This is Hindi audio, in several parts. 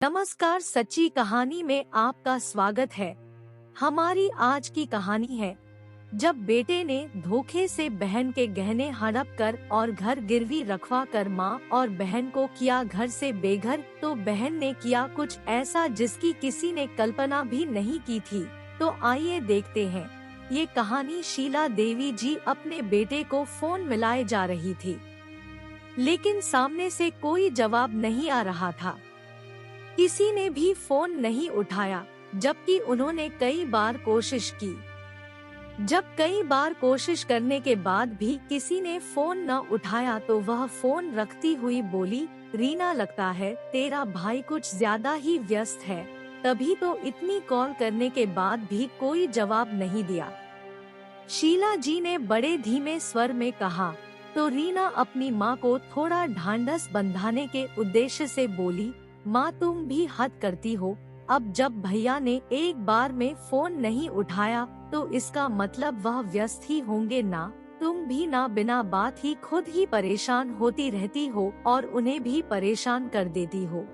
नमस्कार, सच्ची कहानी में आपका स्वागत है। हमारी आज की कहानी है जब बेटे ने धोखे से बहन के गहने हड़प कर और घर गिरवी रखवा कर माँ और बहन को किया घर से बेघर, तो बहन ने किया कुछ ऐसा जिसकी किसी ने कल्पना भी नहीं की थी। तो आइए देखते हैं ये कहानी। शीला देवी जी अपने बेटे को फोन मिलाए जा रही थी, लेकिन सामने से कोई जवाब नहीं आ रहा था। किसी ने भी फोन नहीं उठाया, जबकि उन्होंने कई बार कोशिश की। जब कई बार कोशिश करने के बाद भी किसी ने फोन न उठाया, तो वह फोन रखती हुई बोली, रीना, लगता है तेरा भाई कुछ ज्यादा ही व्यस्त है, तभी तो इतनी कॉल करने के बाद भी कोई जवाब नहीं दिया। शीला जी ने बड़े धीमे स्वर में कहा। तो रीना अपनी माँ को थोड़ा ढांढस बंधाने के उद्देश्य से बोली, माँ तुम भी हद करती हो। अब जब भैया ने एक बार में फोन नहीं उठाया तो इसका मतलब वह व्यस्त ही होंगे ना। तुम भी ना बिना बात ही खुद ही परेशान होती रहती हो और उन्हें भी परेशान कर देती हो।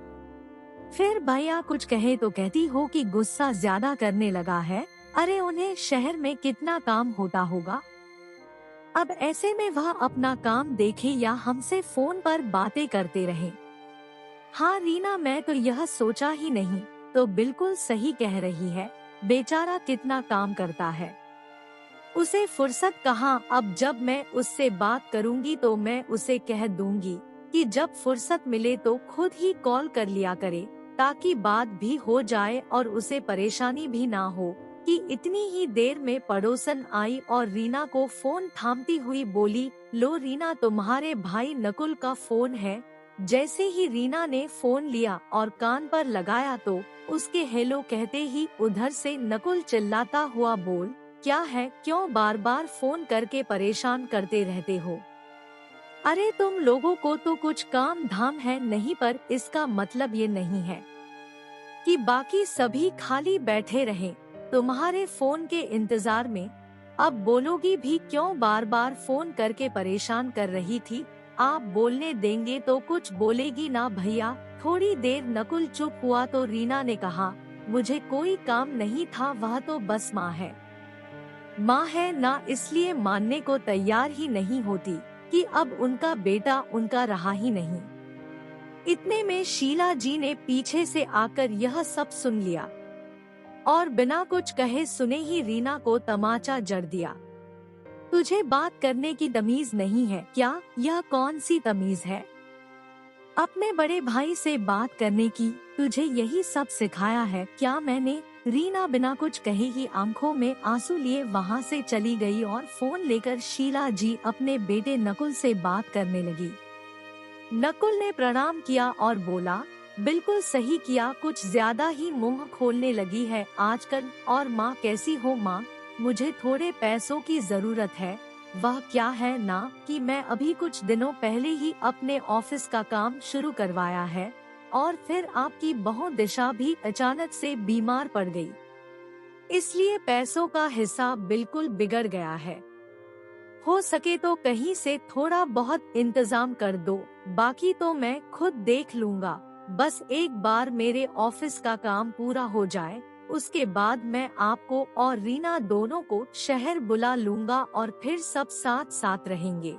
फिर भैया कुछ कहे तो कहती हो कि गुस्सा ज्यादा करने लगा है। अरे उन्हें शहर में कितना काम होता होगा। अब ऐसे में वह अपना काम देखे या हमसे फोन पर बातें करते रहे। हाँ रीना, मैं तो यह सोचा ही नहीं। तो बिल्कुल सही कह रही है, बेचारा कितना काम करता है, उसे फुर्सत कहाँ। अब जब मैं उससे बात करूँगी तो मैं उसे कह दूंगी कि जब फुर्सत मिले तो खुद ही कॉल कर लिया करे, ताकि बात भी हो जाए और उसे परेशानी भी ना हो। कि इतनी ही देर में पड़ोसन आई और रीना को फोन थामती हुई बोली, लो रीना, तुम्हारे भाई नकुल का फोन है। जैसे ही रीना ने फोन लिया और कान पर लगाया तो उसके हेलो कहते ही उधर से नकुल चिल्लाता हुआ बोल, क्या है, क्यों बार बार फोन करके परेशान करते रहते हो। अरे तुम लोगों को तो कुछ काम धाम है नहीं, पर इसका मतलब ये नहीं है कि बाकी सभी खाली बैठे रहें तुम्हारे फोन के इंतजार में। अब बोलोगी भी क्यों, बार बार फोन करके परेशान कर रही थी। आप बोलने देंगे तो कुछ बोलेगी ना भैया। थोड़ी देर नकुल चुप हुआ तो रीना ने कहा, मुझे कोई काम नहीं था, वह तो बस माँ है ना, इसलिए मानने को तैयार ही नहीं होती कि अब उनका बेटा उनका रहा ही नहीं। इतने में शीला जी ने पीछे से आकर यह सब सुन लिया और बिना कुछ कहे सुने ही रीना को तमाचा जड़ दिया। तुझे बात करने की तमीज नहीं है क्या? यह कौन सी तमीज है अपने बड़े भाई से बात करने की? तुझे यही सब सिखाया है क्या मैंने? रीना बिना कुछ कहे ही आंखों में आंसू लिए वहाँ से चली गई और फोन लेकर शीला जी अपने बेटे नकुल से बात करने लगी। नकुल ने प्रणाम किया और बोला, बिल्कुल सही किया, कुछ ज्यादा ही मुंह खोलने लगी है आजकल। और माँ कैसी हो? माँ, मुझे थोड़े पैसों की जरूरत है। वह क्या है ना कि मैं अभी कुछ दिनों पहले ही अपने ऑफिस का काम शुरू करवाया है और फिर आपकी बहू दिशा भी अचानक से बीमार पड़ गई, इसलिए पैसों का हिसाब बिल्कुल बिगड़ गया है। हो सके तो कहीं से थोड़ा बहुत इंतजाम कर दो, बाकी तो मैं खुद देख लूंगा। बस एक बार मेरे ऑफिस का काम पूरा हो जाए, उसके बाद मैं आपको और रीना दोनों को शहर बुला लूंगा और फिर सब साथ साथ रहेंगे।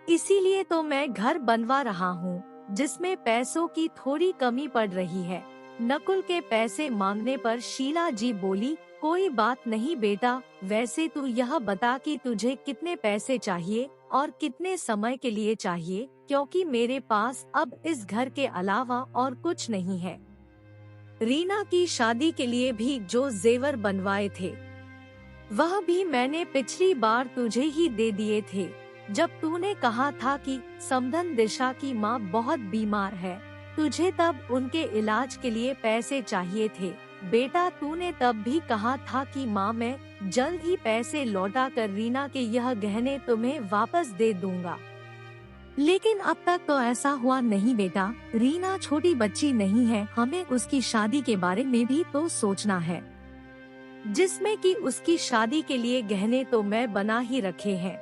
इसीलिए तो मैं घर बनवा रहा हूँ, जिसमें पैसों की थोड़ी कमी पड़ रही है। नकुल के पैसे मांगने पर शीला जी बोली, कोई बात नहीं बेटा, वैसे तू यह बता कि तुझे कितने पैसे चाहिए और कितने समय के लिए चाहिए, क्योंकि मेरे पास अब इस घर के अलावा और कुछ नहीं है। रीना की शादी के लिए भी जो जेवर बनवाए थे वह भी मैंने पिछली बार तुझे ही दे दिए थे, जब तूने कहा था कि समधन दिशा की माँ बहुत बीमार है, तुझे तब उनके इलाज के लिए पैसे चाहिए थे। बेटा, तूने तब भी कहा था कि माँ मैं जल्द ही पैसे लौटा कर रीना के यह गहने तुम्हें वापस दे दूंगा, लेकिन अब तक तो ऐसा हुआ नहीं बेटा। रीना छोटी बच्ची नहीं है, हमें उसकी शादी के बारे में भी तो सोचना है, जिसमें कि उसकी शादी के लिए गहने तो मैं बना ही रखे हैं।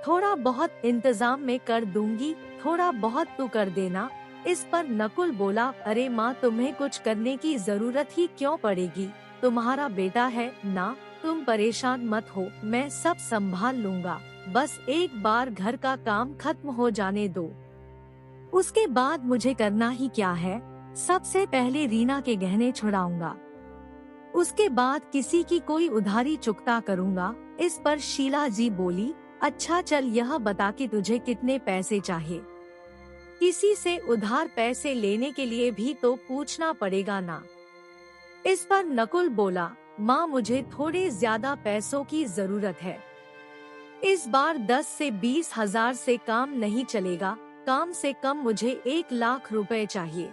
थोड़ा बहुत इंतजाम में कर दूंगी, थोड़ा बहुत तू कर देना। इस पर नकुल बोला, अरे माँ, तुम्हें कुछ करने की जरूरत ही क्यों पड़ेगी, तुम्हारा बेटा है ना, तुम परेशान मत हो, मैं सब संभाल लूँगा, बस एक बार घर का काम खत्म हो जाने दो। उसके बाद मुझे करना ही क्या है, सबसे पहले रीना के गहने छुड़ाऊंगा, उसके बाद किसी की कोई उधारी चुकता करूंगा। इस पर शीला जी बोली, अच्छा चल यह बता कि तुझे कितने पैसे चाहिए, किसी से उधार पैसे लेने के लिए भी तो पूछना पड़ेगा ना। इस पर नकुल बोला, माँ मुझे थोड़े ज्यादा पैसों की जरूरत है, इस बार 10 से 20 हजार से काम नहीं चलेगा, कम से कम मुझे 1 लाख रुपए चाहिए,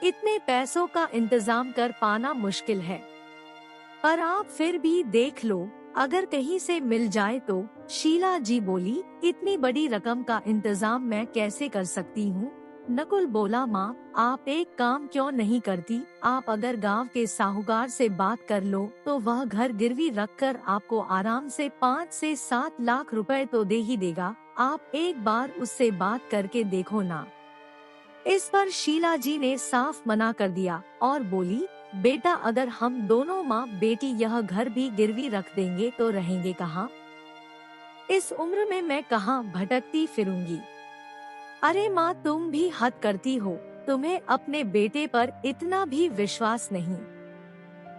इतने पैसों का इंतजाम कर पाना मुश्किल है, पर आप फिर भी देख लो, अगर कहीं से मिल जाए तो। शीला जी बोली, इतनी बड़ी रकम का इंतजाम मैं कैसे कर सकती हूँ। नकुल बोला, माँ आप एक काम क्यों नहीं करती, आप अगर गांव के साहूकार से बात कर लो तो वह घर गिरवी रखकर आपको आराम से 5 से 7 लाख रुपए तो दे ही देगा, आप एक बार उससे बात करके देखो ना। इस पर शीला जी ने साफ मना कर दिया और बोली, बेटा अगर हम दोनों माँ बेटी यह घर भी गिरवी रख देंगे तो रहेंगे कहाँ, इस उम्र में मैं कहाँ भटकती फिरूंगी। अरे माँ तुम भी हद करती हो, तुम्हें अपने बेटे पर इतना भी विश्वास नहीं,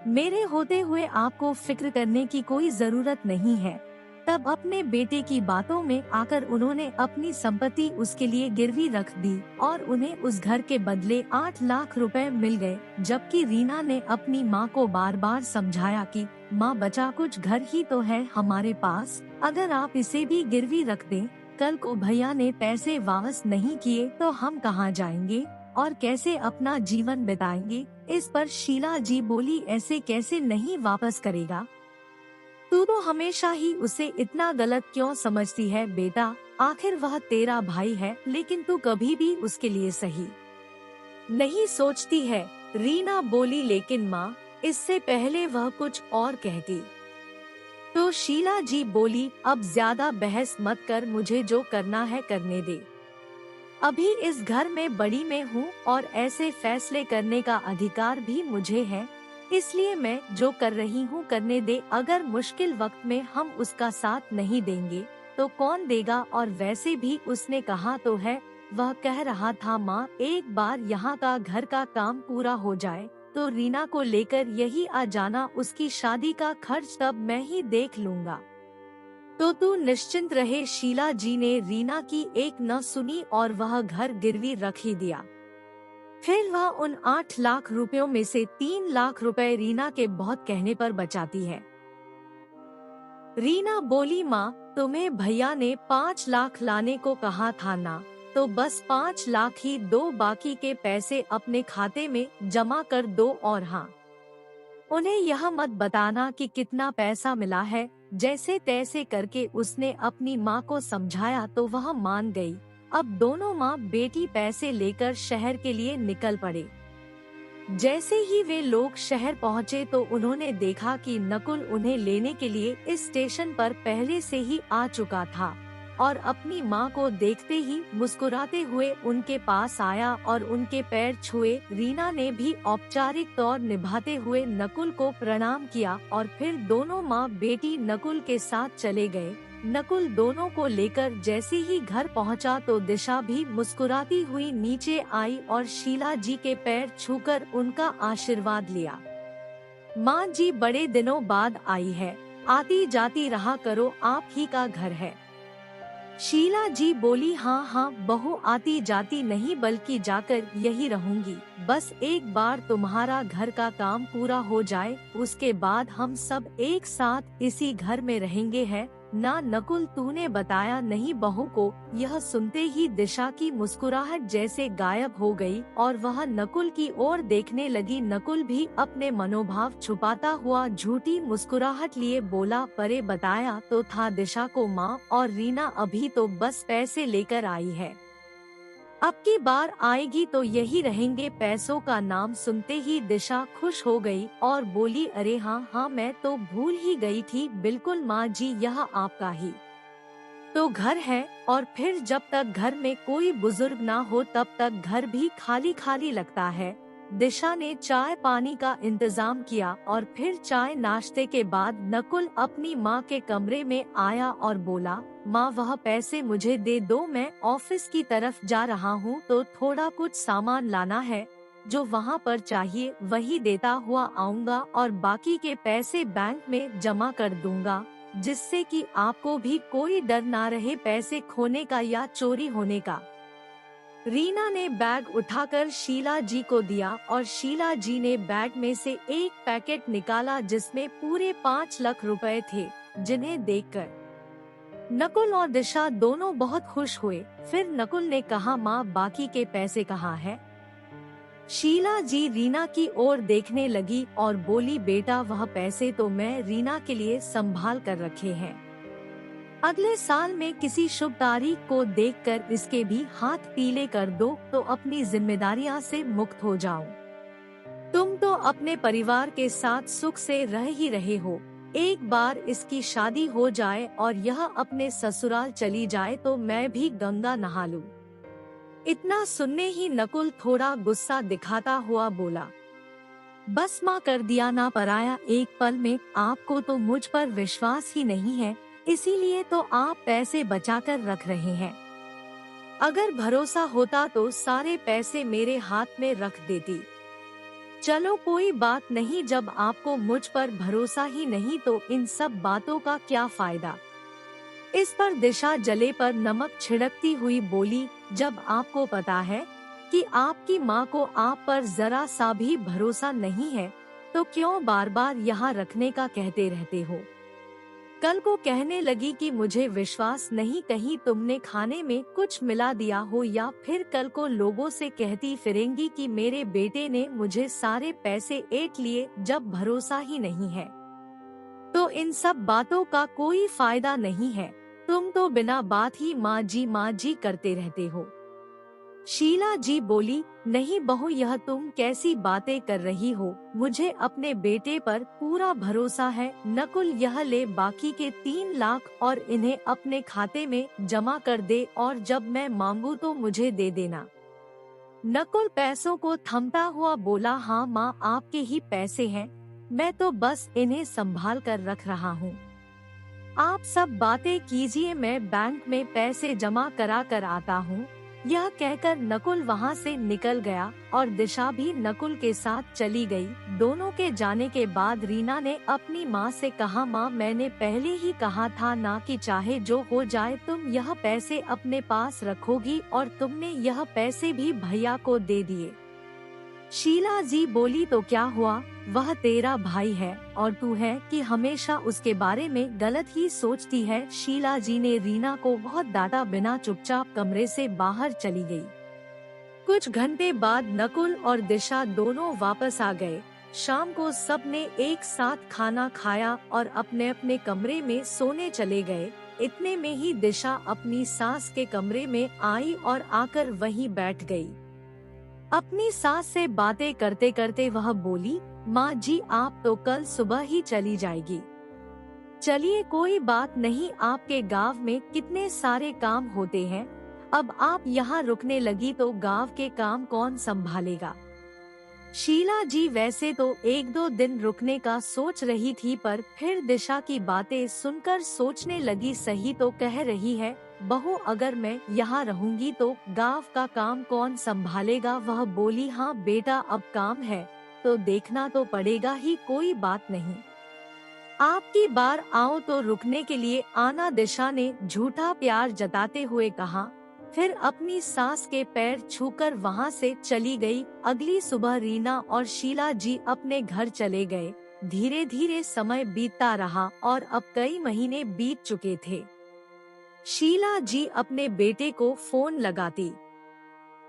मेरे होते हुए आपको फिक्र करने की कोई जरूरत नहीं है। तब अपने बेटे की बातों में आकर उन्होंने अपनी संपत्ति उसके लिए गिरवी रख दी और उन्हें उस घर के बदले 8 लाख रुपए मिल गए, जबकि रीना ने अपनी माँ को बार बार समझाया कि माँ बचा कुछ घर ही तो है हमारे पास, अगर आप इसे भी गिरवी रख दें, कल को भैया ने पैसे वापस नहीं किए तो हम कहाँ जाएंगे और कैसे अपना जीवन बिताएंगे। इस पर शीला जी बोली, ऐसे कैसे नहीं वापस करेगा, तू तो हमेशा ही उसे इतना गलत क्यों समझती है बेटा, आखिर वह तेरा भाई है, लेकिन तू कभी भी उसके लिए सही नहीं सोचती है। रीना बोली, लेकिन माँ इससे पहले वह कुछ और कहती। तो शीला जी बोली, अब ज्यादा बहस मत कर, मुझे जो करना है करने दे, अभी इस घर में बड़ी मैं हूँ और ऐसे फैसले करने का अधिकार भी मुझे है, इसलिए मैं जो कर रही हूँ करने दे, अगर मुश्किल वक्त में हम उसका साथ नहीं देंगे तो कौन देगा, और वैसे भी उसने कहा तो है, वह कह रहा था माँ एक बार यहाँ का घर का काम पूरा हो जाए तो रीना को लेकर यही आ जाना, उसकी शादी का खर्च तब मैं ही देख लूँगा, तो तू निश्चिंत रहे। शीला जी ने रीना की एक न सुनी और वह घर गिरवी रख ही दिया। फिर वह उन 8 लाख रुपयों में से 3 लाख रुपए रीना के बहुत कहने पर बचाती है। रीना बोली, माँ तुम्हें भैया ने 5 लाख लाने को कहा था ना, तो बस 5 लाख ही दो, बाकी के पैसे अपने खाते में जमा कर दो, और हाँ उन्हें यह मत बताना कि कितना पैसा मिला है। जैसे तैसे करके उसने अपनी माँ को समझाया तो वह मान गई। अब दोनों माँ बेटी पैसे लेकर शहर के लिए निकल पड़े। जैसे ही वे लोग शहर पहुँचे तो उन्होंने देखा कि नकुल उन्हें लेने के लिए इस स्टेशन पर पहले से ही आ चुका था और अपनी माँ को देखते ही मुस्कुराते हुए उनके पास आया और उनके पैर छुए। रीना ने भी औपचारिक तौर निभाते हुए नकुल को प्रणाम किया और फिर दोनों माँ बेटी नकुल के साथ चले गए। नकुल दोनों को लेकर जैसे ही घर पहुंचा तो दिशा भी मुस्कुराती हुई नीचे आई और शीला जी के पैर छूकर उनका आशीर्वाद लिया। माँ जी बड़े दिनों बाद आई है, आती जाती रहा करो, आप ही का घर है। शीला जी बोली, हाँ हाँ बहू, आती जाती नहीं बल्कि जाकर यही रहूंगी, बस एक बार तुम्हारा घर का काम पूरा हो जाए उसके बाद हम सब एक साथ इसी घर में रहेंगे, है ना नकुल, तूने बताया नहीं बहू को। यह सुनते ही दिशा की मुस्कुराहट जैसे गायब हो गई और वह नकुल की ओर देखने लगी। नकुल भी अपने मनोभाव छुपाता हुआ झूठी मुस्कुराहट लिए बोला, परे बताया तो था दिशा को माँ, और रीना अभी तो बस पैसे लेकर आई है, अब की बार आएगी तो यही रहेंगे। पैसों का नाम सुनते ही दिशा खुश हो गई और बोली, अरे हाँ हाँ, मैं तो भूल ही गई थी, बिल्कुल माँ जी, यह आपका ही तो घर है, और फिर जब तक घर में कोई बुजुर्ग ना हो तब तक घर भी खाली खाली लगता है। दिशा ने चाय पानी का इंतजाम किया और फिर चाय नाश्ते के बाद नकुल अपनी माँ के कमरे में आया और बोला, माँ वह पैसे मुझे दे दो, मैं ऑफिस की तरफ जा रहा हूँ तो थोड़ा कुछ सामान लाना है, जो वहाँ पर चाहिए वही देता हुआ आऊँगा और बाकी के पैसे बैंक में जमा कर दूंगा, जिससे कि आपको भी कोई डर ना रहे पैसे खोने का या चोरी होने का। रीना ने बैग उठाकर शीला जी को दिया और शीला जी ने बैग में से एक पैकेट निकाला जिसमें पूरे 5 लाख रुपए थे, जिन्हें देखकर नकुल और दिशा दोनों बहुत खुश हुए। फिर नकुल ने कहा, माँ बाकी के पैसे कहाँ हैं? शीला जी रीना की ओर देखने लगी और बोली, बेटा वह पैसे तो मैं रीना के लिए संभाल कर रखे हैं। अगले साल में किसी शुभ तारीख को देखकर इसके भी हाथ पीले कर दो तो अपनी जिम्मेदारियां से मुक्त हो जाओ। तुम तो अपने परिवार के साथ सुख से रह ही रहे हो, एक बार इसकी शादी हो जाए और यह अपने ससुराल चली जाए तो मैं भी गंगा नहा लूं। इतना सुनने ही नकुल थोड़ा गुस्सा दिखाता हुआ बोला, बस माँ कर दिया ना पराया एक पल में, आपको तो मुझ पर विश्वास ही नहीं है, इसीलिए तो आप पैसे बचाकर रख रहे हैं। अगर भरोसा होता तो सारे पैसे मेरे हाथ में रख देती। चलो कोई बात नहीं, जब आपको मुझ पर भरोसा ही नहीं तो इन सब बातों का क्या फायदा। इस पर दिशा जले पर नमक छिड़कती हुई बोली, जब आपको पता है कि आपकी माँ को आप पर जरा सा भी भरोसा नहीं है तो क्यों बार बार यहाँ रखने का कहते रहते हो। कल को कहने लगी कि मुझे विश्वास नहीं, कहीं तुमने खाने में कुछ मिला दिया हो, या फिर कल को लोगों से कहती फिरेंगी कि मेरे बेटे ने मुझे सारे पैसे ऐंठ लिए, जब भरोसा ही नहीं है तो इन सब बातों का कोई फायदा नहीं है। तुम तो बिना बात ही माँ जी करते रहते हो। शीला जी बोली, नहीं बहू यह तुम कैसी बातें कर रही हो, मुझे अपने बेटे पर पूरा भरोसा है। नकुल यह ले बाकी के 3 लाख और इन्हें अपने खाते में जमा कर दे और जब मैं मांगू तो मुझे दे देना। नकुल पैसों को थमता हुआ बोला, हाँ माँ आपके ही पैसे हैं, मैं तो बस इन्हें संभाल कर रख रहा हूँ। आप सब बातें कीजिए, मैं बैंक में पैसे जमा करा कर आता हूँ। यह कहकर नकुल वहाँ से निकल गया और दिशा भी नकुल के साथ चली गई। दोनों के जाने के बाद रीना ने अपनी माँ से कहा, माँ मैंने पहले ही कहा था ना कि चाहे जो हो जाए तुम यह पैसे अपने पास रखोगी, और तुमने यह पैसे भी भैया को दे दिए। शीला जी बोली, तो क्या हुआ, वह तेरा भाई है और तू है कि हमेशा उसके बारे में गलत ही सोचती है। शीला जी ने रीना को बहुत डांटा बिना चुपचाप कमरे से बाहर चली गई। कुछ घंटे बाद नकुल और दिशा दोनों वापस आ गए। शाम को सबने एक साथ खाना खाया और अपने अपने कमरे में सोने चले गए। इतने में ही दिशा अपनी सास के कमरे में आई और आकर वहीं बैठ गई। अपनी सास से बातें करते करते वह बोली, माँ जी आप तो कल सुबह ही चली जाएगी। चलिए कोई बात नहीं, आपके गांव में कितने सारे काम होते हैं, अब आप यहाँ रुकने लगी तो गांव के काम कौन संभालेगा। शीला जी वैसे तो 1-2 दिन रुकने का सोच रही थी, पर फिर दिशा की बातें सुनकर सोचने लगी, सही तो कह रही है बहू, अगर मैं यहाँ रहूंगी तो गांव का काम कौन संभालेगा। वह बोली, हाँ बेटा अब काम है तो देखना तो पड़ेगा ही, कोई बात नहीं, आपकी बार आओ तो रुकने के लिए आना। दिशा ने झूठा प्यार जताते हुए कहा, फिर अपनी सास के पैर छूकर वहाँ से चली गई। अगली सुबह रीना और शीला जी अपने घर चले गए। धीरे धीरे समय बीतता रहा और अब कई महीने बीत चुके थे। शीला जी अपने बेटे को फोन लगाती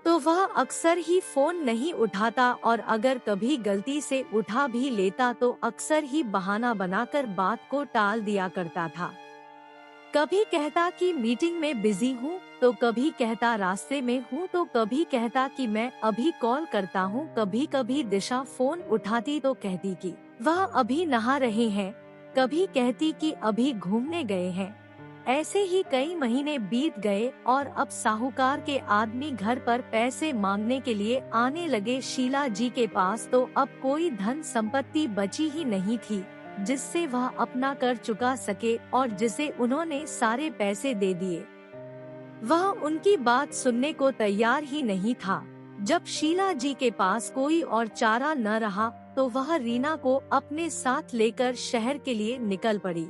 तो वह अक्सर ही फोन नहीं उठाता, और अगर कभी गलती से उठा भी लेता तो अक्सर ही बहाना बनाकर बात को टाल दिया करता था। कभी कहता कि मीटिंग में बिजी हूँ, तो कभी कहता रास्ते में हूँ, तो कभी कहता कि मैं अभी कॉल करता हूँ। कभी कभी दिशा फोन उठाती तो कहती कि वह अभी नहा रहे हैं, कभी कहती कि अभी घूमने गए हैं। ऐसे ही कई महीने बीत गए और अब साहूकार के आदमी घर पर पैसे मांगने के लिए आने लगे। शीला जी के पास तो अब कोई धन संपत्ति बची ही नहीं थी जिससे वह अपना कर चुका सके और जिसे उन्होंने सारे पैसे दे दिए। वह उनकी बात सुनने को तैयार ही नहीं था। जब शीला जी के पास कोई और चारा न रहा तो वह रीना को अपने साथ लेकर शहर के लिए निकल पड़ी।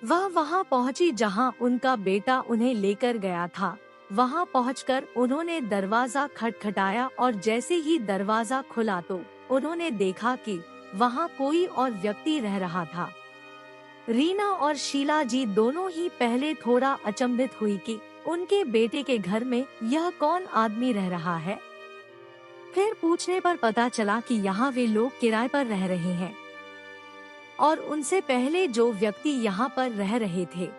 वह वहां पहुंची जहां उनका बेटा उन्हें लेकर गया था। वहां पहुंचकर उन्होंने दरवाजा खटखटाया और जैसे ही दरवाजा खुला तो उन्होंने देखा कि वहां कोई और व्यक्ति रह रहा था। रीना और शीला जी दोनों ही पहले थोड़ा अचंभित हुई कि उनके बेटे के घर में यह कौन आदमी रह रहा है। फिर पूछने पर पता चला कि यहाँ वे लोग किराए पर रह रहे हैं और उनसे पहले जो व्यक्ति यहाँ पर रह रहे थे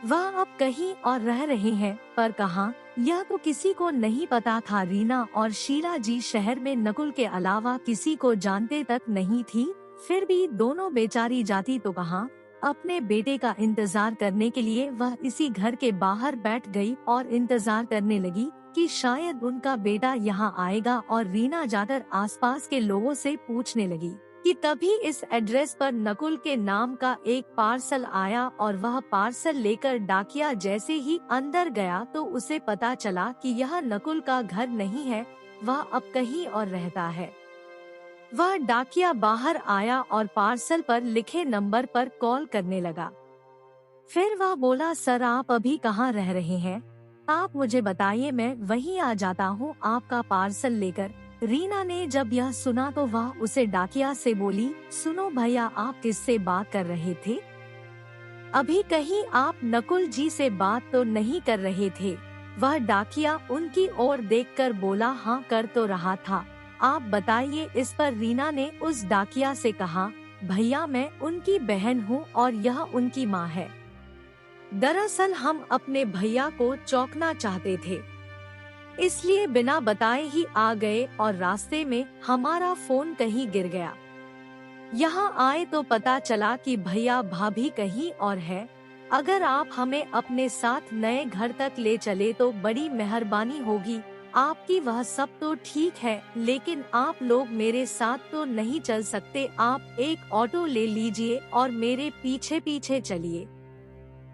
वह अब कहीं और रह रहे हैं, पर कहाँ यह तो किसी को नहीं पता था। रीना और शीला जी शहर में नकुल के अलावा किसी को जानते तक नहीं थी। फिर भी दोनों बेचारी जाती तो कहाँ, अपने बेटे का इंतजार करने के लिए वह इसी घर के बाहर बैठ गई और इंतजार करने लगी कि शायद उनका बेटा यहाँ आएगा। और रीना जाकर आसपास के लोगों से पूछने लगी कि तभी इस एड्रेस पर नकुल के नाम का एक पार्सल आया और वह पार्सल लेकर डाकिया जैसे ही अंदर गया तो उसे पता चला कि यह नकुल का घर नहीं है, वह अब कहीं और रहता है। वह डाकिया बाहर आया और पार्सल पर लिखे नंबर पर कॉल करने लगा। फिर वह बोला, सर आप अभी कहाँ रह रहे हैं? आप मुझे बताइए, मैं वहीं आ जाता हूँ आपका पार्सल लेकर। रीना ने जब यह सुना तो वह उसे डाकिया से बोली, सुनो भैया, आप किससे बात कर रहे थे? अभी कहीं आप नकुल जी से बात तो नहीं कर रहे थे? वह डाकिया उनकी ओर देखकर बोला, हाँ कर तो रहा था, आप बताइए। इस पर रीना ने उस डाकिया से कहा, भैया मैं उनकी बहन हूँ और यह उनकी माँ है। दरअसल हम अपने भैया को चौंकना चाहते थे, इसलिए बिना बताए ही आ गए और रास्ते में हमारा फोन कहीं गिर गया। यहाँ आए तो पता चला कि भैया भाभी कहीं और है। अगर आप हमें अपने साथ नए घर तक ले चले तो बड़ी मेहरबानी होगी आपकी। वह सब तो ठीक है, लेकिन आप लोग मेरे साथ तो नहीं चल सकते। आप एक ऑटो ले लीजिए और मेरे पीछे पीछे चलिए,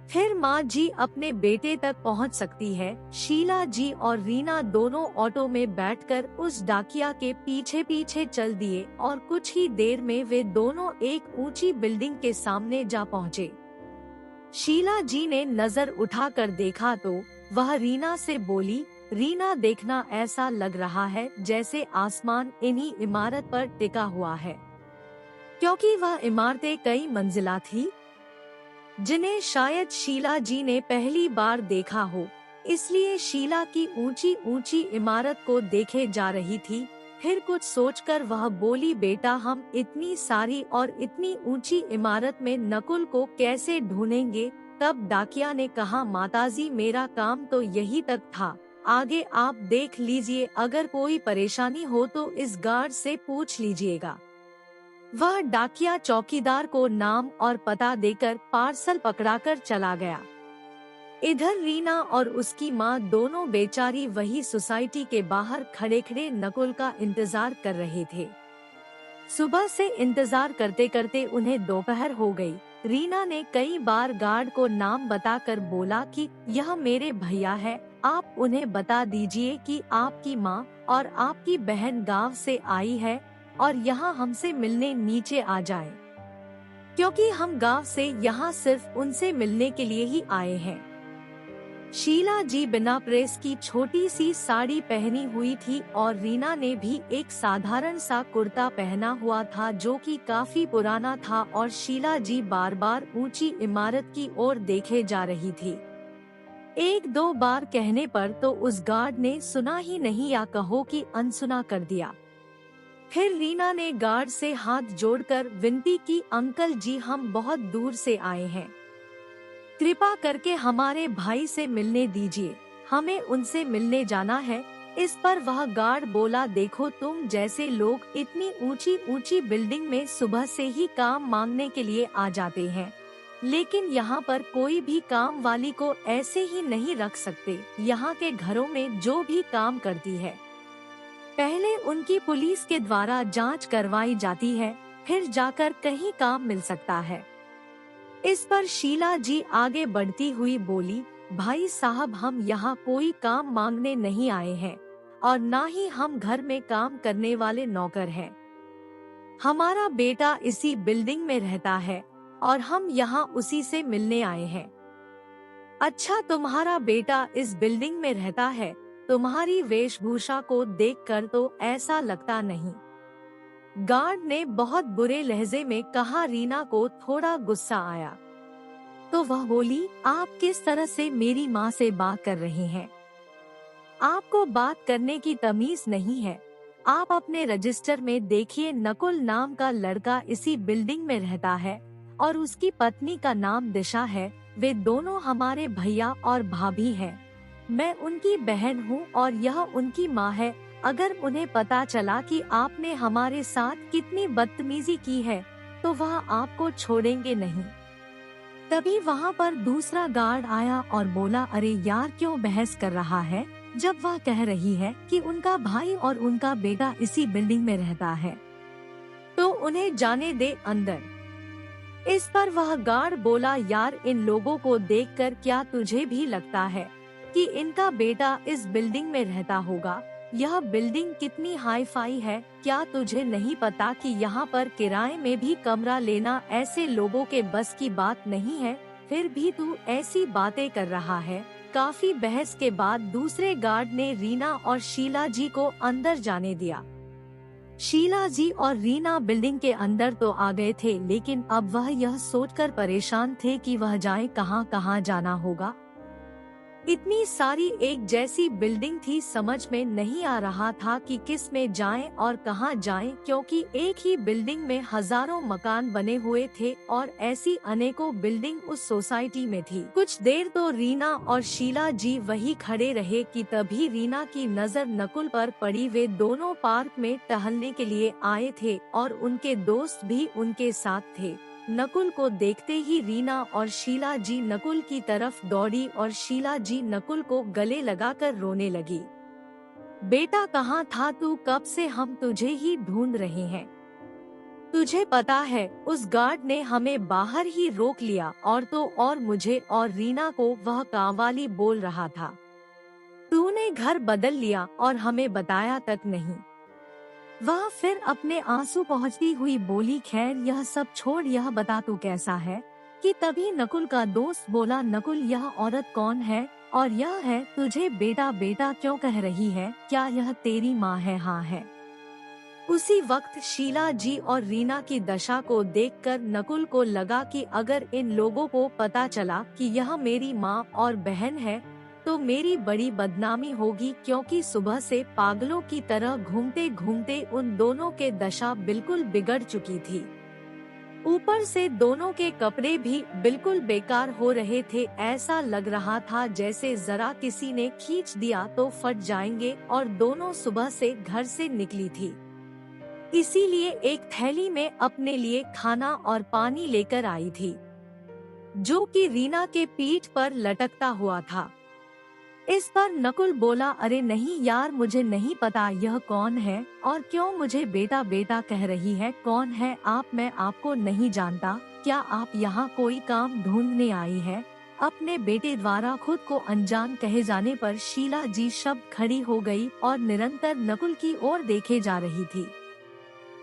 फिर माँ जी अपने बेटे तक पहुँच सकती है। शीला जी और रीना दोनों ऑटो में बैठकर उस डाकिया के पीछे पीछे चल दिए और कुछ ही देर में वे दोनों एक ऊंची बिल्डिंग के सामने जा पहुँचे। शीला जी ने नजर उठाकर देखा तो वह रीना से बोली, रीना देखना ऐसा लग रहा है जैसे आसमान इन्हीं इमारत पर टिका हुआ है, क्योंकि वह इमारतें कई मंजिला थी जिन्हें शायद शीला जी ने पहली बार देखा हो, इसलिए शीला की ऊंची ऊंची इमारत को देखे जा रही थी। फिर कुछ सोचकर वह बोली, बेटा हम इतनी सारी और इतनी ऊंची इमारत में नकुल को कैसे ढूंढेंगे? तब डाकिया ने कहा, माताजी मेरा काम तो यही तक था, आगे आप देख लीजिए, अगर कोई परेशानी हो तो इस गार्ड से पूछ लीजिएगा। वह डाकिया चौकीदार को नाम और पता देकर पार्सल पकड़ाकर चला गया। इधर रीना और उसकी माँ दोनों बेचारी वही सोसाइटी के बाहर खड़े खड़े नकुल का इंतजार कर रहे थे। सुबह से इंतजार करते करते उन्हें दोपहर हो गई। रीना ने कई बार गार्ड को नाम बताकर बोला कि यह मेरे भैया है, आप उन्हें बता दीजिए कि आपकी माँ और आपकी बहन गांव से आई है और यहाँ हमसे मिलने नीचे आ जाए, क्योंकि हम गांव से यहाँ सिर्फ उनसे मिलने के लिए ही आए हैं। शीला जी बिना प्रेस की छोटी सी साड़ी पहनी हुई थी और रीना ने भी एक साधारण सा कुर्ता पहना हुआ था जो कि काफी पुराना था, और शीला जी बार बार ऊंची इमारत की ओर देखे जा रही थी। एक दो बार कहने पर तो उस गार्ड ने सुना ही नहीं या कहो कि अनसुना कर दिया। फिर रीना ने गार्ड से हाथ जोड़कर विनती की, अंकल जी हम बहुत दूर से आए हैं, कृपा करके हमारे भाई से मिलने दीजिए, हमें उनसे मिलने जाना है। इस पर वह गार्ड बोला, देखो तुम जैसे लोग इतनी ऊंची ऊंची बिल्डिंग में सुबह से ही काम मांगने के लिए आ जाते हैं, लेकिन यहाँ पर कोई भी काम वाली को ऐसे ही नहीं रख सकते। यहाँ के घरों में जो भी काम करती है, पहले उनकी पुलिस के द्वारा जांच करवाई जाती है, फिर जाकर कहीं काम मिल सकता है। इस पर शीला जी आगे बढ़ती हुई बोली, भाई साहब, हम यहाँ कोई काम मांगने नहीं आए हैं और ना ही हम घर में काम करने वाले नौकर हैं। हमारा बेटा इसी बिल्डिंग में रहता है और हम यहाँ उसी से मिलने आए हैं। अच्छा, तुम्हारा बेटा इस बिल्डिंग में रहता है? तुम्हारी वेशभूषा को देखकर तो ऐसा लगता नहीं। गार्ड ने बहुत बुरे लहजे में कहा। रीना को थोड़ा गुस्सा आया तो वह बोली, आप किस तरह से मेरी माँ से बात कर रहे हैं? आपको बात करने की तमीज नहीं है। आप अपने रजिस्टर में देखिए, नकुल नाम का लड़का इसी बिल्डिंग में रहता है और उसकी पत्नी का नाम दिशा है। वे दोनों हमारे भैया और भाभी हैं। मैं उनकी बहन हूँ और यह उनकी माँ है। अगर उन्हें पता चला कि आपने हमारे साथ कितनी बदतमीजी की है तो वह आपको छोड़ेंगे नहीं। तभी वहाँ पर दूसरा गार्ड आया और बोला, अरे यार, क्यों बहस कर रहा है जब वह कह रही है कि उनका भाई और उनका बेटा इसी बिल्डिंग में रहता है, तो उन्हें जाने दे अंदर। इस पर वह गार्ड बोला, यार, इन लोगों को देखकर क्या तुझे भी लगता है कि इनका बेटा इस बिल्डिंग में रहता होगा? यह बिल्डिंग कितनी हाई फाई है, क्या तुझे नहीं पता कि यहाँ पर किराए में भी कमरा लेना ऐसे लोगों के बस की बात नहीं है? फिर भी तू ऐसी बातें कर रहा है। काफी बहस के बाद दूसरे गार्ड ने रीना और शीला जी को अंदर जाने दिया। शीला जी और रीना बिल्डिंग के अंदर तो आ गए थे, लेकिन अब वह यह सोचकर परेशान थे कि वह जाए कहाँ कहाँ जाना होगा। इतनी सारी एक जैसी बिल्डिंग थी, समझ में नहीं आ रहा था कि किस में जाएं और कहां जाएं, क्योंकि एक ही बिल्डिंग में हजारों मकान बने हुए थे और ऐसी अनेकों बिल्डिंग उस सोसाइटी में थी। कुछ देर तो रीना और शीला जी वही खड़े रहे कि तभी रीना की नजर नकुल पर पड़ी। वे दोनों पार्क में टहलने के लिए आए थे और उनके दोस्त भी उनके साथ थे। नकुल को देखते ही रीना और शीला जी नकुल की तरफ दौड़ी और शीला जी नकुल को गले लगाकर रोने लगी। बेटा, कहाँ था तू? कब से हम तुझे ही ढूंढ रहे हैं। तुझे पता है, उस गार्ड ने हमें बाहर ही रोक लिया और तो और मुझे और रीना को वह कांवाली बोल रहा था। तूने घर बदल लिया और हमें बताया तक नहीं। वह फिर अपने आंसू पहुंचती हुई बोली, खैर यह सब छोड़, यह बता तू कैसा है? कि तभी नकुल का दोस्त बोला, नकुल, यह औरत कौन है और यह है तुझे बेटा बेटा क्यों कह रही है? क्या यह तेरी माँ है? हाँ है। उसी वक्त शीला जी और रीना की दशा को देखकर नकुल को लगा कि अगर इन लोगों को पता चला कि यह मेरी माँ और बहन है तो मेरी बड़ी बदनामी होगी, क्योंकि सुबह से पागलों की तरह घूमते घूमते उन दोनों के दशा बिल्कुल बिगड़ चुकी थी। ऊपर से दोनों के कपड़े भी बिल्कुल बेकार हो रहे थे। ऐसा लग रहा था जैसे जरा किसी ने खींच दिया तो फट जाएंगे। और दोनों सुबह से घर से निकली थी, इसीलिए एक थैली में अपने लिए खाना और पानी लेकर आई थी, जो कि रीना के पीठ पर लटकता हुआ था। इस पर नकुल बोला, अरे नहीं यार, मुझे नहीं पता यह कौन है और क्यों मुझे बेटा बेटा कह रही है। कौन है आप? मैं आपको नहीं जानता। क्या आप यहाँ कोई काम ढूंढने आई है? अपने बेटे द्वारा खुद को अनजान कहे जाने पर शीला जी शब्द खड़ी हो गई और निरंतर नकुल की ओर देखे जा रही थी।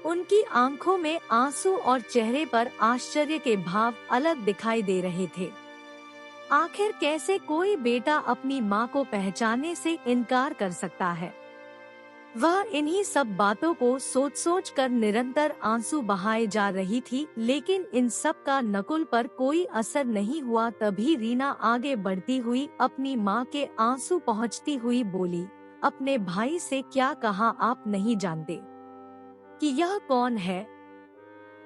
उनकी आंखों में आंसू और चेहरे पर आश्चर्य के भाव अलग दिखाई दे रहे थे। आखिर कैसे कोई बेटा अपनी माँ को पहचानने से इनकार कर सकता है? वह इन्हीं सब बातों को सोच सोच कर निरंतर आंसू बहाए जा रही थी, लेकिन इन सब का नकुल पर कोई असर नहीं हुआ। तभी रीना आगे बढ़ती हुई अपनी माँ के आंसू पहुँचती हुई बोली, अपने भाई से क्या कहा? आप नहीं जानते कि यह कौन है?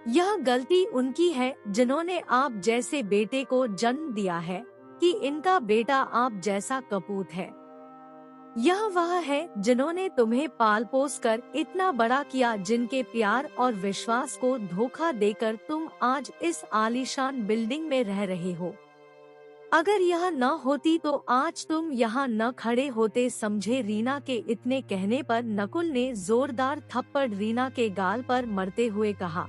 यह गलती उनकी है जिन्होंने आप जैसे बेटे को जन्म दिया है, कि इनका बेटा आप जैसा कपूत है। यह वह है जिन्होंने तुम्हें पाल पोस कर इतना बड़ा किया, जिनके प्यार और विश्वास को धोखा देकर तुम आज इस आलीशान बिल्डिंग में रह रहे हो। अगर यह न होती तो आज तुम यहाँ न खड़े होते, समझे। रीना के इतने कहने पर नकुल ने जोरदार थप्पड़ रीना के गाल पर मरते हुए कहा,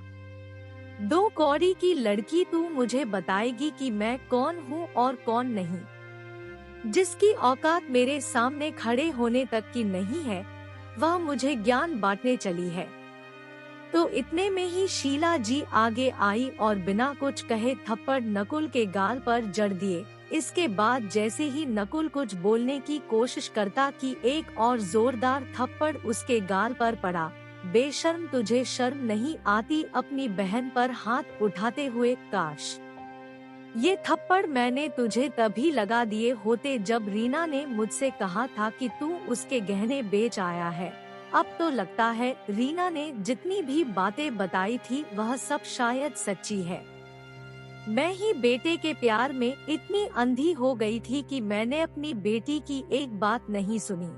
2 कौड़ी की लड़की, तू मुझे बताएगी कि मैं कौन हूँ और कौन नहीं? जिसकी औकात मेरे सामने खड़े होने तक की नहीं है, वह मुझे ज्ञान बांटने चली है। तो इतने में ही शीला जी आगे आई और बिना कुछ कहे थप्पड़ नकुल के गाल पर जड़ दिए। इसके बाद जैसे ही नकुल कुछ बोलने की कोशिश करता कि एक और जोरदार थप्पड़ उसके गाल पर पड़ा। बेशर्म, तुझे शर्म नहीं आती अपनी बहन पर हाथ उठाते हुए? काश ये थप्पड़ मैंने तुझे तभी लगा दिए होते जब रीना ने मुझसे कहा था कि तू उसके गहने बेच आया है। अब तो लगता है रीना ने जितनी भी बातें बताई थी वह सब शायद सच्ची है। मैं ही बेटे के प्यार में इतनी अंधी हो गई थी कि मैंने अपनी बेटी की एक बात नहीं सुनी।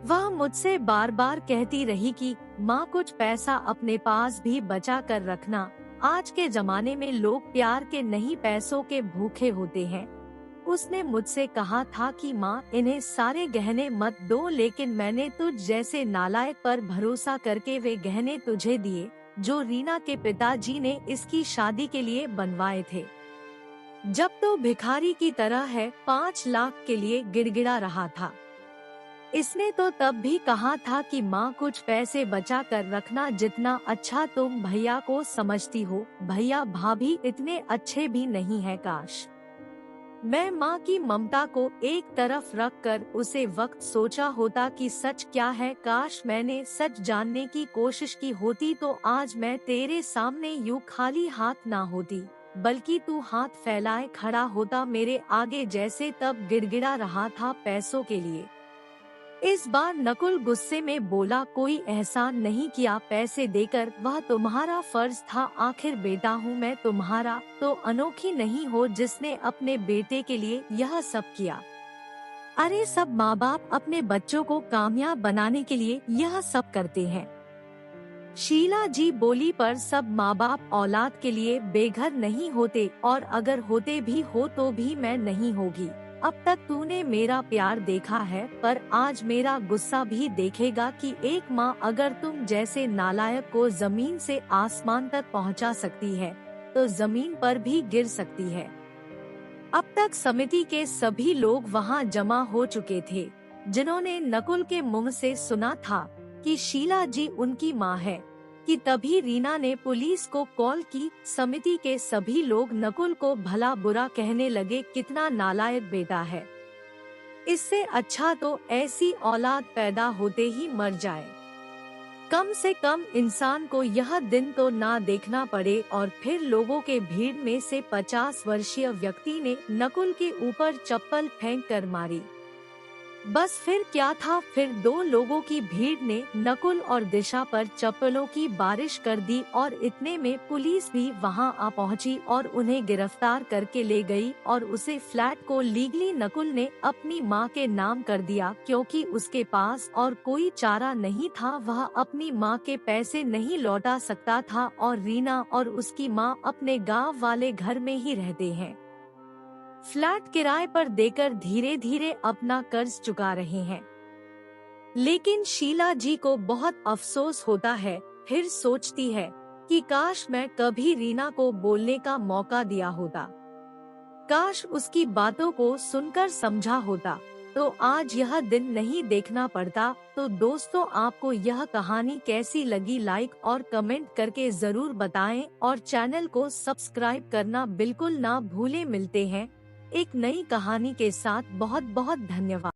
वह मुझसे बार बार कहती रही कि माँ कुछ पैसा अपने पास भी बचा कर रखना। आज के जमाने में लोग प्यार के नहीं पैसों के भूखे होते हैं। उसने मुझसे कहा था कि माँ इन्हें सारे गहने मत दो, लेकिन मैंने तुझ जैसे नालायक पर भरोसा करके वे गहने तुझे दिए जो रीना के पिताजी ने इसकी शादी के लिए बनवाए थे। जब तो भिखारी की तरह है 5 लाख के लिए गिड़गिड़ा रहा था। इसने तो तब भी कहा था कि माँ कुछ पैसे बचा कर रखना, जितना अच्छा तुम भैया को समझती हो। भैया भाभी इतने अच्छे भी नहीं है। काश मैं माँ की ममता को एक तरफ रख कर उसे वक्त सोचा होता कि सच क्या है। काश मैंने सच जानने की कोशिश की होती तो आज मैं तेरे सामने यूं खाली हाथ ना होती, बल्कि तू हाथ फैलाए खड़ा होता मेरे आगे जैसे तब गिड़गिड़ा रहा था पैसों के लिए। इस बार नकुल गुस्से में बोला, कोई एहसान नहीं किया पैसे देकर, वह तुम्हारा फर्ज था। आखिर बेटा हूँ मैं तुम्हारा, तो अनोखी नहीं हो जिसने अपने बेटे के लिए यह सब किया। अरे सब माँ बाप अपने बच्चों को कामयाब बनाने के लिए यह सब करते हैं। शीला जी बोली, पर सब माँ बाप औलाद के लिए बेघर नहीं होते, और अगर होते भी हो तो भी मैं नहीं होगी। अब तक तूने मेरा प्यार देखा है, पर आज मेरा गुस्सा भी देखेगा कि एक माँ अगर तुम जैसे नालायक को जमीन से आसमान तक पहुँचा सकती है तो जमीन पर भी गिर सकती है। अब तक समिति के सभी लोग वहाँ जमा हो चुके थे, जिन्होंने नकुल के मुंह से सुना था कि शीला जी उनकी माँ है, कि तभी रीना ने पुलिस को कॉल की। समिति के सभी लोग नकुल को भला बुरा कहने लगे, कितना नालायक बेटा है, इससे अच्छा तो ऐसी औलाद पैदा होते ही मर जाए। कम से कम इंसान को यह दिन तो ना देखना पड़े। और फिर लोगों के भीड़ में से 50 वर्षीय व्यक्ति ने नकुल के ऊपर चप्पल फेंक कर मारी। बस फिर क्या था, फिर 2 लोगों की भीड़ ने नकुल और दिशा पर चप्पलों की बारिश कर दी और इतने में पुलिस भी वहां आ पहुंची और उन्हें गिरफ्तार करके ले गई। और उसे फ्लैट को लीगली नकुल ने अपनी मां के नाम कर दिया, क्योंकि उसके पास और कोई चारा नहीं था। वह अपनी मां के पैसे नहीं लौटा सकता था और रीना और उसकी मां अपने गाँव वाले घर में ही रहते हैं। फ्लैट किराए पर देकर धीरे धीरे अपना कर्ज चुका रहे हैं। लेकिन शीला जी को बहुत अफसोस होता है। फिर सोचती है कि काश मैं कभी रीना को बोलने का मौका दिया होता, काश उसकी बातों को सुनकर समझा होता, तो आज यह दिन नहीं देखना पड़ता। तो दोस्तों, आपको यह कहानी कैसी लगी, लाइक और कमेंट करके जरूर बताएं और चैनल को सब्सक्राइब करना बिल्कुल ना भूलें। मिलते हैं एक नई कहानी के साथ। बहुत बहुत धन्यवाद।